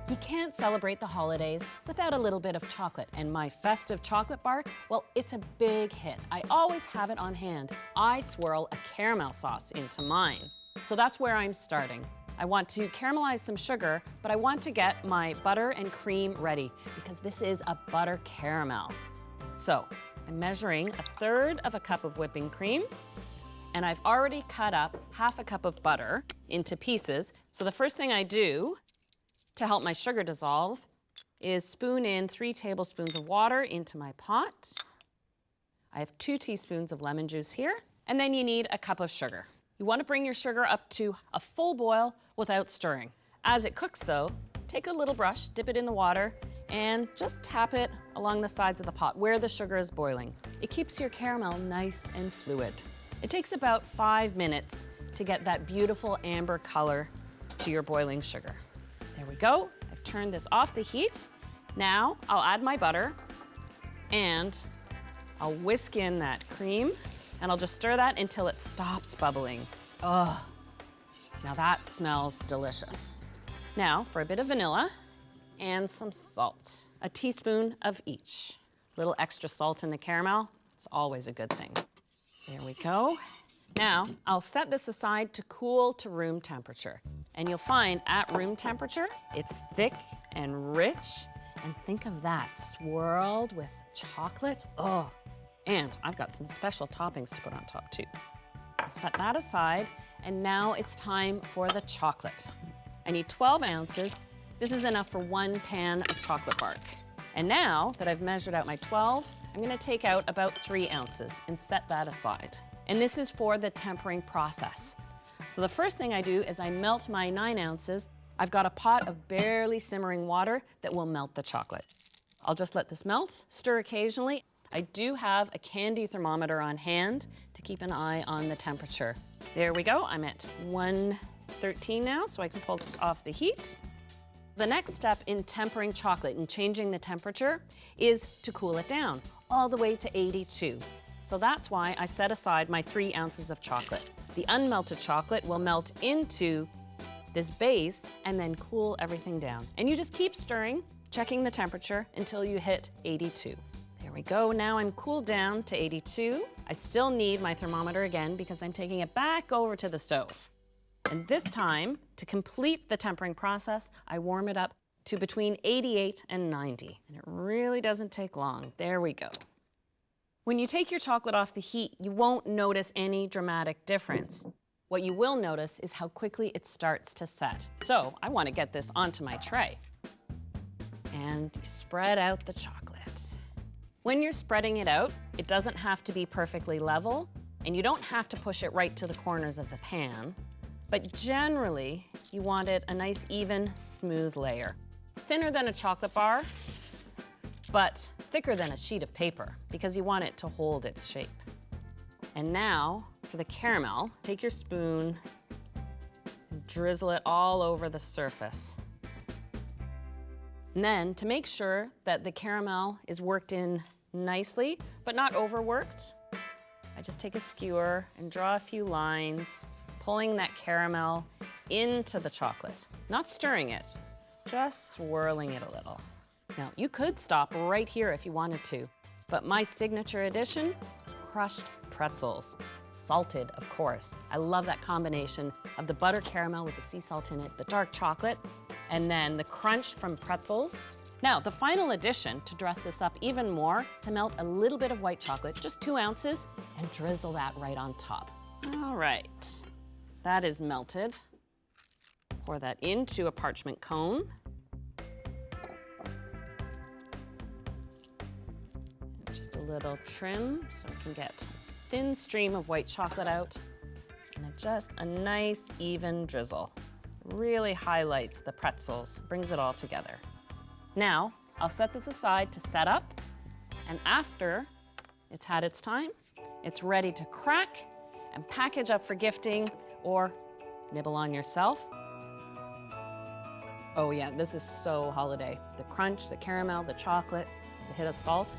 You can't celebrate the holidays without a little bit of chocolate, and my festive chocolate bar, well, it's a big hit. I always have it on hand. I swirl a caramel sauce into mine. So that's where I'm starting. I want to caramelize some sugar, but I want to get my butter and cream ready because this is a butter caramel. So I'm measuring 1/3 cup of whipping cream, and I've already cut up 1/2 cup of butter into pieces. So the first thing I do to help my sugar dissolve is spoon in 3 tablespoons of water into my pot. I have 2 teaspoons of lemon juice here, and then you need a cup of sugar. You want to bring your sugar up to a full boil without stirring. As it cooks though, take a little brush, dip it in the water, and just tap it along the sides of the pot where the sugar is boiling. It keeps your caramel nice and fluid. It takes about 5 minutes to get that beautiful amber color to your boiling sugar. There we go. I've turned this off the heat. Now I'll add my butter and I'll whisk in that cream and I'll just stir that until it stops bubbling. Ugh, now that smells delicious. Now for a bit of vanilla and some salt. A teaspoon of each. A little extra salt in the caramel, it's always a good thing. There we go. Now, I'll set this aside to cool to room temperature. And you'll find at room temperature, it's thick and rich. And think of that, swirled with chocolate. Oh, and I've got some special toppings to put on top too. I'll set that aside, and now it's time for the chocolate. I need 12 ounces. This is enough for 1 pan of chocolate bark. And now that I've measured out my 12, I'm gonna take out about 3 ounces and set that aside. And this is for the tempering process. So the first thing I do is I melt my 9 ounces. I've got a pot of barely simmering water that will melt the chocolate. I'll just let this melt, stir occasionally. I do have a candy thermometer on hand to keep an eye on the temperature. There we go, I'm at 113 now, so I can pull this off the heat. The next step in tempering chocolate and changing the temperature is to cool it down all the way to 82. So that's why I set aside my 3 ounces of chocolate. The unmelted chocolate will melt into this base and then cool everything down. And you just keep stirring, checking the temperature until you hit 82. There we go, now I'm cooled down to 82. I still need my thermometer again because I'm taking it back over to the stove. And this time, to complete the tempering process, I warm it up to between 88 and 90. And it really doesn't take long. There we go. When you take your chocolate off the heat, you won't notice any dramatic difference. What you will notice is how quickly it starts to set. So I want to get this onto my tray. And spread out the chocolate. When you're spreading it out, it doesn't have to be perfectly level, and you don't have to push it right to the corners of the pan. But generally, you want it a nice, even, smooth layer. Thinner than a chocolate bar, but thicker than a sheet of paper because you want it to hold its shape. And now, for the caramel, take your spoon and drizzle it all over the surface. And then, to make sure that the caramel is worked in nicely, but not overworked, I just take a skewer and draw a few lines, pulling that caramel into the chocolate. Not stirring it, just swirling it a little. Now, you could stop right here if you wanted to, but my signature addition, crushed pretzels. Salted, of course. I love that combination of the butter caramel with the sea salt in it, the dark chocolate, and then the crunch from pretzels. Now, the final addition to dress this up even more, to melt a little bit of white chocolate, just 2 ounces, and drizzle that right on top. All right, that is melted. Pour that into a parchment cone. Just a little trim so we can get a thin stream of white chocolate out. And just a nice, even drizzle. Really highlights the pretzels, brings it all together. Now, I'll set this aside to set up, and after it's had its time, it's ready to crack and package up for gifting or nibble on yourself. Oh yeah, this is so holiday. The crunch, the caramel, the chocolate, the hit of salt.